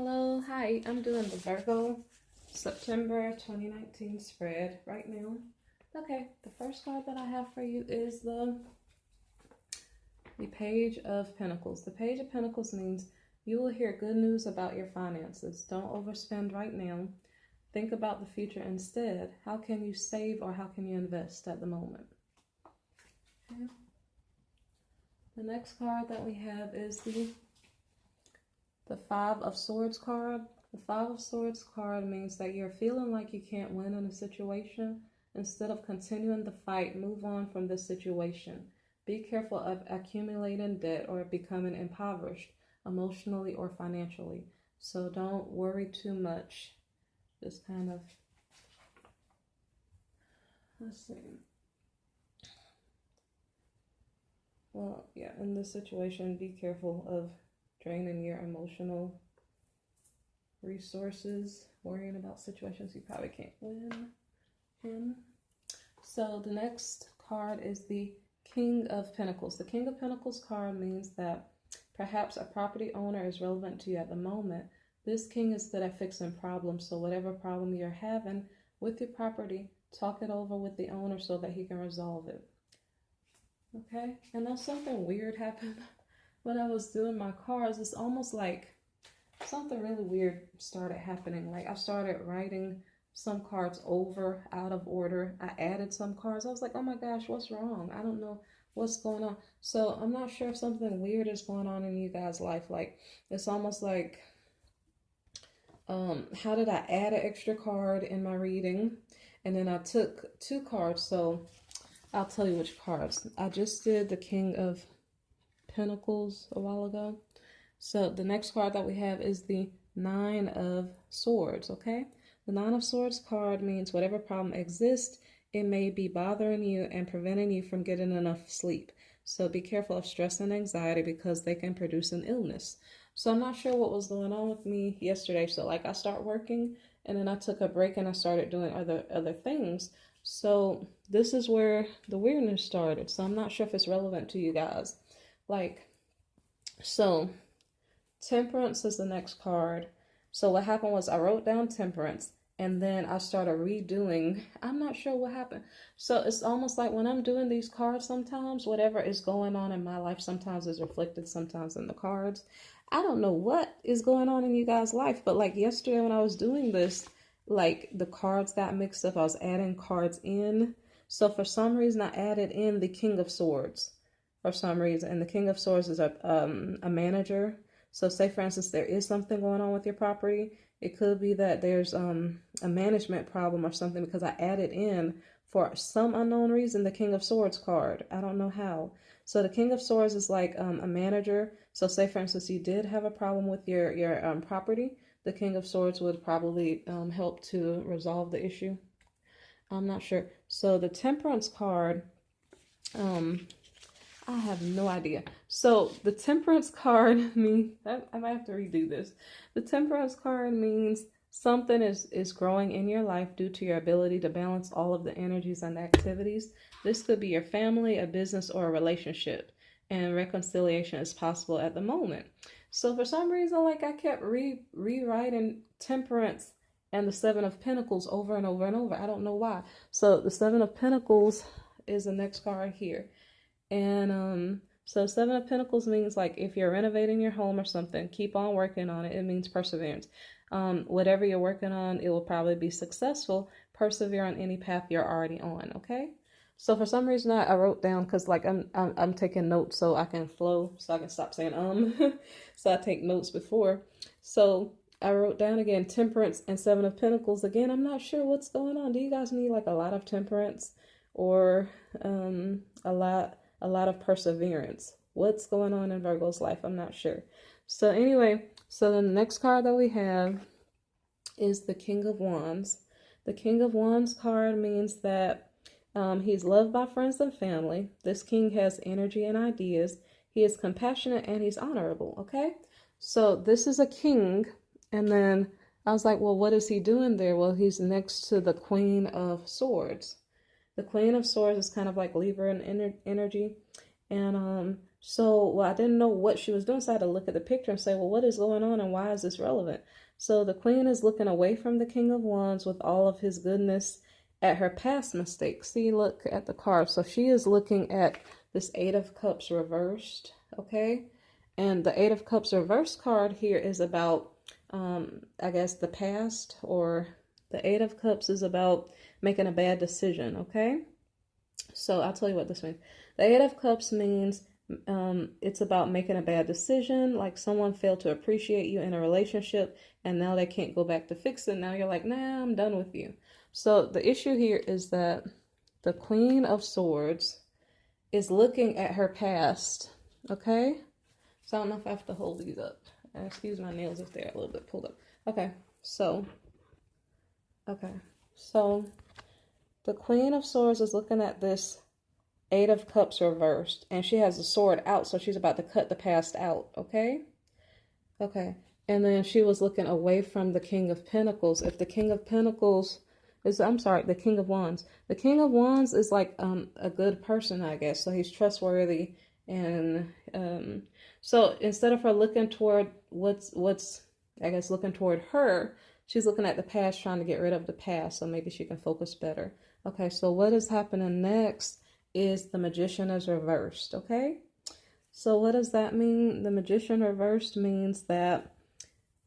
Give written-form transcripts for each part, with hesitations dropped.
Hello, hi, I'm doing the Virgo September 2019 spread right now. Okay, the first card that I have for you is the Page of Pentacles. The Page of Pentacles means you will hear good news about your finances. Don't overspend right now. Think about the future instead. How can you save or how can you invest at the moment? Okay. The next card that we have is the Five of Swords card. The Five of Swords card means that you're feeling like you can't win in a situation. Instead of continuing the fight, move on from this situation. Be careful of accumulating debt or becoming impoverished emotionally or financially. So don't worry too much. Just kind of, let's see. Well, yeah, in this situation, be careful of draining your emotional resources, worrying about situations you probably can't win in. So the next card is the King of Pentacles. The King of Pentacles card means that perhaps a property owner is relevant to you at the moment. This king is good at fixing problems, so whatever problem you're having with your property, talk it over with the owner so that he can resolve it. Okay, and then something weird happened when I was doing my cards. It's almost like something really weird started happening. Like I started writing some cards over out of order. I added some cards. I was like, oh my gosh, what's wrong? I don't know what's going on. So I'm not sure if something weird is going on in you guys' life. Like it's almost like, how did I add an extra card in my reading? And then I took two cards. So I'll tell you which cards. I just did the King of Pentacles a while ago. So the next card that we have is the Nine of Swords, okay? The Nine of Swords card means whatever problem exists, it may be bothering you and preventing you from getting enough sleep. So be careful of stress and anxiety because they can produce an illness. So I'm not sure what was going on with me yesterday. So like I start working and then I took a break and I started doing other things. So this is where the weirdness started. So I'm not sure if it's relevant to you guys. So Temperance is the next card. So what happened was I wrote down Temperance and then I started redoing. I'm not sure what happened. So it's almost like when I'm doing these cards sometimes, whatever is going on in my life sometimes is reflected sometimes in the cards. I don't know what is going on in you guys' life, but like yesterday when I was doing this, like the cards got mixed up. I was adding cards in. So for some reason I added in the King of Swords for some reason. And the King of Swords is a manager. So say, for instance, there is something going on with your property. It could be that there's a management problem or something because I added in, for some unknown reason, the King of Swords card. I don't know how. So the King of Swords is like a manager. So say, for instance, you did have a problem with your property. The King of Swords would probably help to resolve the issue. I'm not sure. So the Temperance card, I have no idea. So the Temperance card means, I might have to redo this. The Temperance card means something is growing in your life due to your ability to balance all of the energies and activities. This could be your family, a business, or a relationship. And reconciliation is possible at the moment. So for some reason, like I kept rewriting Temperance and the Seven of Pentacles over and over and over. I don't know why. So the Seven of Pentacles is the next card here. And so Seven of Pentacles means like if you're renovating your home or something, keep on working on it. It means perseverance. Whatever you're working on, it will probably be successful. Persevere on any path you're already on, okay? So for some reason I wrote down, because like I'm taking notes so I can flow, so I can stop saying so I take notes before. So I wrote down again Temperance and Seven of Pentacles. Again, I'm not sure what's going on. Do you guys need like a lot of temperance or a lot of perseverance? What's going on in Virgo's life? I'm not sure. So anyway, so the next card that we have is the King of Wands. The King of Wands card means that he's loved by friends and family. This king has energy and ideas. He is compassionate and he's honorable, okay? So this is a king, and then I was like, well, what is he doing there? Well, he's next to the Queen of Swords. The Queen of Swords is kind of like Libra in energy. And So, well, I didn't know what she was doing, so I had to look at the picture and say, well, what is going on and why is this relevant? So the queen is looking away from the king of wands with all of his goodness at her past mistakes. See, look at the card. So she is looking at this eight of cups reversed, okay? And the eight of cups reversed card here is about, I guess, the past, or the eight of cups is about making a bad decision, okay? So I'll tell you what this means. The eight of cups means it's about making a bad decision, like someone failed to appreciate you in a relationship and now they can't go back to fix it. Now you're like, nah, I'm done with you. So the issue here is that the Queen of Swords is looking at her past, okay? So I don't know if I have to hold these up. Excuse my nails if they're a little bit pulled up. Okay, so the Queen of Swords is looking at this Eight of Cups reversed, and she has the sword out, so she's about to cut the past out, okay? Okay, and then she was looking away from the King of Pentacles. If the King of Pentacles is, I'm sorry, the King of Wands. The King of Wands is like a good person, I guess, so he's trustworthy, and so instead of her looking toward what's I guess looking toward her, she's looking at the past, trying to get rid of the past, so maybe she can focus better. Okay, so what is happening next is the Magician is reversed, okay? So what does that mean? The Magician reversed means that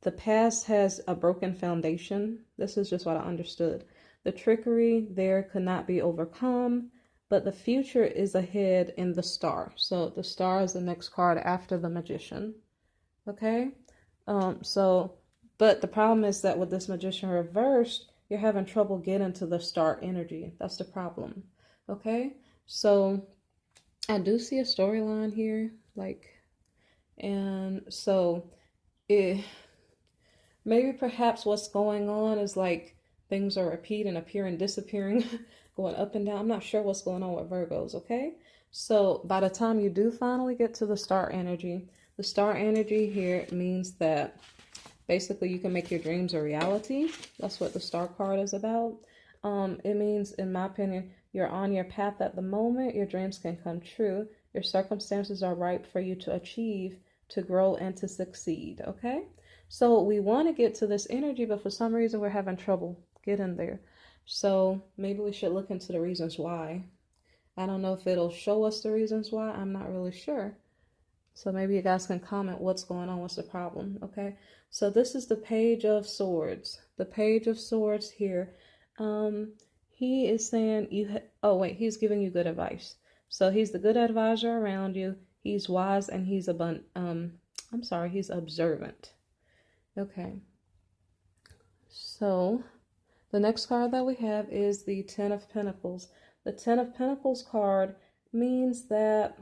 the past has a broken foundation. This is just what I understood. The trickery there could not be overcome, but the future is ahead in the Star. So the Star is the next card after the Magician, okay? But the problem is that with this Magician reversed, you're having trouble getting to the Star energy. That's the problem, okay? So I do see a storyline here, and so maybe perhaps what's going on is like things are repeating, appearing, disappearing, going up and down. I'm not sure what's going on with Virgos, okay? So by the time you do finally get to the Star energy, the Star energy here means that basically you can make your dreams a reality. That's what the Star card is about. It means, in my opinion, you're on your path at the moment. Your dreams can come true. Your circumstances are ripe for you to achieve, to grow, and to succeed, okay? So we want to get to this energy, but for some reason we're having trouble getting there. So maybe we should look into the reasons why. I don't know if it'll show us the reasons why. I'm not really sure. So maybe you guys can comment what's going on, what's the problem, okay? So this is the Page of Swords. The Page of Swords here. He is saying he's giving you good advice. So he's the good advisor around you. He's wise and he's he's observant. Okay. So the next card that we have is the Ten of Pentacles. The Ten of Pentacles card means that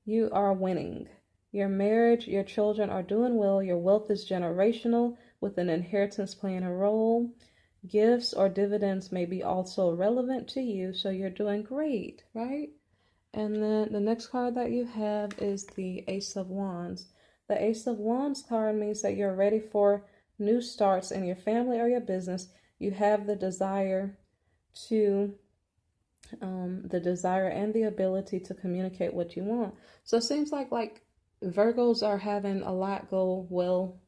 you are winning. Your marriage, your children are doing well. Your wealth is generational with an inheritance playing a role. Gifts or dividends may be also relevant to you, so you're doing great, right? And then the next card that you have is the Ace of Wands. The Ace of Wands card means that you're ready for new starts in your family or your business. You have the desire and the ability to communicate what you want. So it seems like Virgos are having a lot go well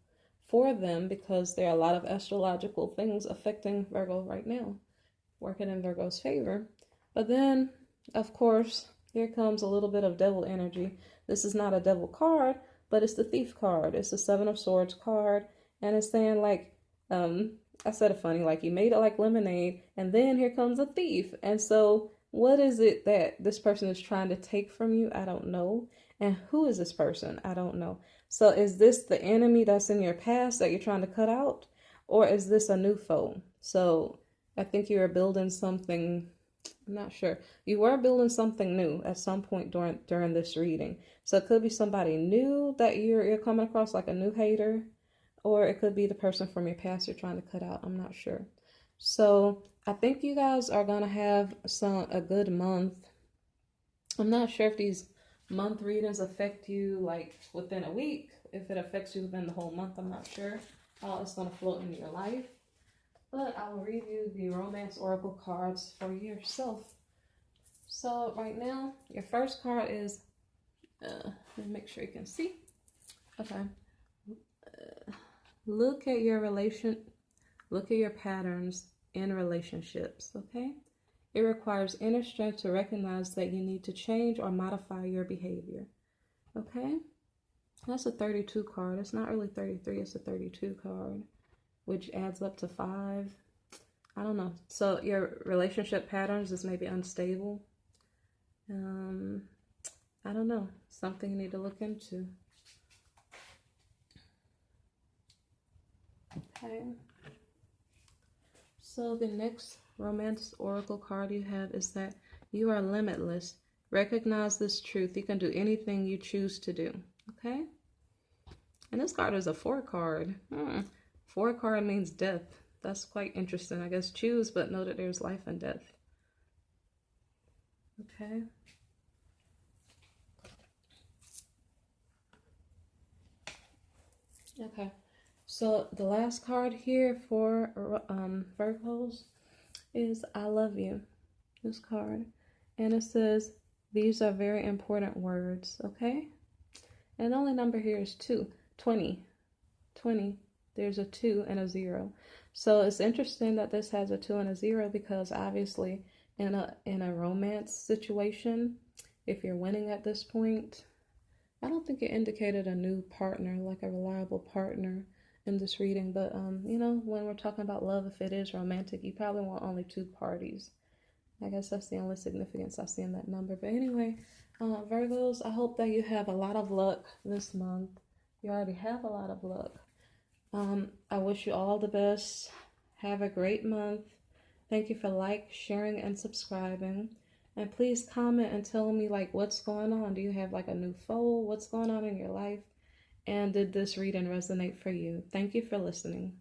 for them because there are a lot of astrological things affecting Virgo right now, working in Virgo's favor. But then, of course, here comes a little bit of devil energy. This is not a devil card, but it's the Thief card. It's the Seven of Swords card, and it's saying I said it funny, like you made it like lemonade, and then here comes a thief. And so what is it that this person is trying to take from you? I don't know. And who is this person? I don't know. So is this the enemy that's in your past that you're trying to cut out? Or is this a new foe? So I think you are building something, I'm not sure. You were building something new at some point during this reading. So it could be somebody new that you're coming across, like a new hater. Or it could be the person from your past you're trying to cut out. I'm not sure. So I think you guys are going to have a good month. I'm not sure if these month readings affect you like within a week. If it affects you within the whole month, I'm not sure how it's going to float into your life. But I will read you the Romance Oracle cards for yourself. So right now, your first card is Let me make sure you can see. Okay. Look at your patterns in relationships, okay? It requires inner strength to recognize that you need to change or modify your behavior, okay? That's a 32 card. It's not really 33, it's a 32 card, which adds up to 5. I don't know. So your relationship patterns is maybe unstable. I don't know. Something you need to look into. Okay. So the next romance oracle card you have is that you are limitless. Recognize this truth. You can do anything you choose to do. Okay? And this card is a 4 card. 4 card means death. That's quite interesting. I guess choose, but know that there's life and death. Okay. Okay. So the last card here for Virgos is I love you. This card. And it says, these are very important words. Okay. And the only number here is 2. 20. 20. There's a 2 and a 0. So it's interesting that this has a 2 and a 0 because obviously in a romance situation, if you're winning at this point, I don't think it indicated a new partner, like a reliable partner in this reading. But you know, when we're talking about love, if it is romantic, you probably want only 2 parties. I guess that's the only significance I see in that number. But anyway, Virgos, I hope that you have a lot of luck this month. You already have a lot of luck. I wish you all the best. Have a great month. Thank you for sharing, and subscribing. And please comment and tell me what's going on. Do you have a new foe? What's going on in your life? And did this reading resonate for you? Thank you for listening.